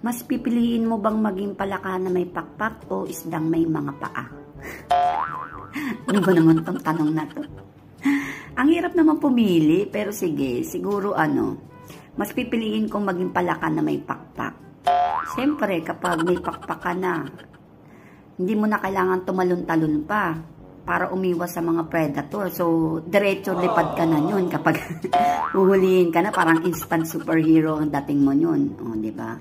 Mas pipiliin mo bang maging palaka na may pakpak o isdang may mga paa? Ano ba naman tong tanong na to? Ang hirap naman pumili, pero sige, siguro mas pipiliin kong maging palaka na may pakpak. Siyempre, kapag may pakpak ka na, hindi mo na kailangan tumalon-talon pa para umiwas sa mga predator. So, diretso lipad ka na yun kapag uhulihin ka na, parang instant superhero ang dating mo yun. O, diba?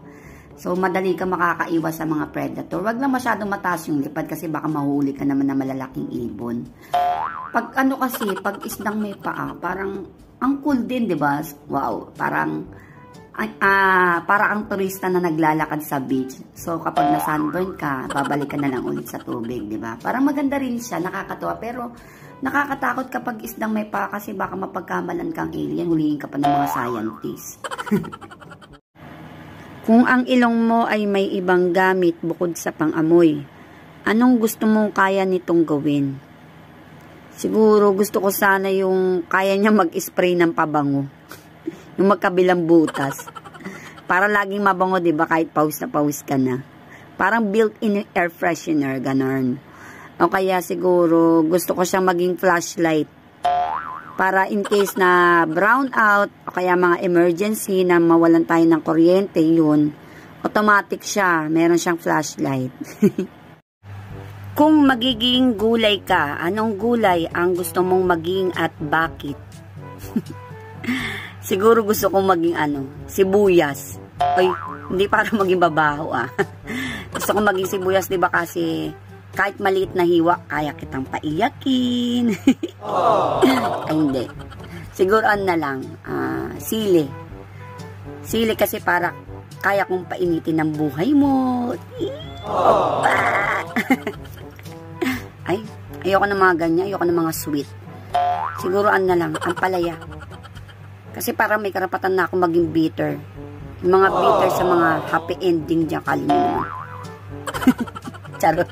So, madali ka makakaiwas sa mga predator. Wag lang masyadong mataas yung lipad kasi baka mahuli ka naman na malalaking ibon. Pag pag isdang may paa, parang ang cool din, diba? Wow, parang ang turista na naglalakad sa beach. So, kapag na-sunburn ka, babalik ka na lang ulit sa tubig, diba? Parang maganda rin siya, nakakatuwa. Pero, nakakatakot kapag isdang may paa kasi baka mapagkamalan kang alien, hulihin ka pa ng mga scientists. Kung ang ilong mo ay may ibang gamit bukod sa pang-amoy, anong gusto mong kaya nitong gawin? Siguro gusto ko sana yung kaya niya mag-spray ng pabango. Yung magkabilang butas. Para laging mabango, diba? Kahit pawis na pawis ka na. Parang built-in air freshener, ganon. O kaya siguro gusto ko siyang maging flashlight. Para in case na brown out, o kaya mga emergency na mawalan tayo ng kuryente, yun, automatic siya, meron siyang flashlight. Kung magiging gulay ka, anong gulay ang gusto mong maging at bakit? Siguro gusto kong maging sibuyas. Ay, hindi para maging babaho Gusto kong maging sibuyas, diba kasi kahit maliit na hiwa, kaya kitang paiyakin. Ay, hindi. Siguro na lang, sili. Sili kasi para kaya kong painitin ng buhay mo. Ay, ayoko ng mga ganyan, ayoko ng mga sweet. Siguro na lang, ang palaya. Kasi parang may karapatan na ako maging bitter. Yung mga bitter sa mga happy ending dyan, kalina. Charot.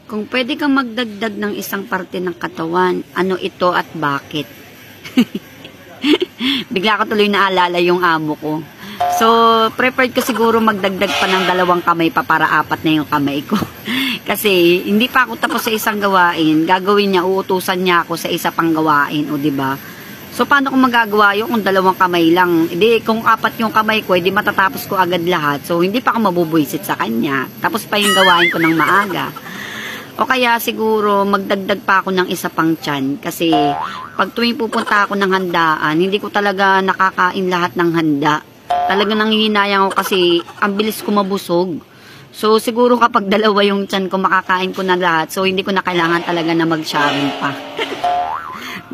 Kung pwede kang magdagdag ng isang parte ng katawan, ano ito at bakit? Bigla ko tuloy naalala yung amo ko. So, prepared ko siguro magdagdag pa ng 2 kamay pa para 4 na yung kamay ko. Kasi, hindi pa ako tapos sa isang gawain. Gagawin niya, uutusan niya ako sa isa pang gawain, o diba? So, paano ko magagawa yun kung 2 kamay lang? Hindi, kung 4 yung kamay ko, hindi matatapos ko agad lahat. So, hindi pa ako mabubuisit sa kanya. Tapos pa yung gawain ko ng maaga. O kaya siguro magdagdag pa ako ng isa pang tiyan kasi pag tuwing pupunta ako ng handaan, hindi ko talaga nakakain lahat ng handa. Talaga nanghihinayang ako kasi ang bilis ko mabusog. So siguro kapag 2 yung tiyan ko, makakain ko na lahat. So hindi ko na kailangan talaga na mag-sharing pa.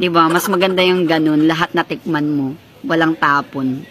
Diba? Mas maganda yung ganun, lahat na tikman mo, walang tapon.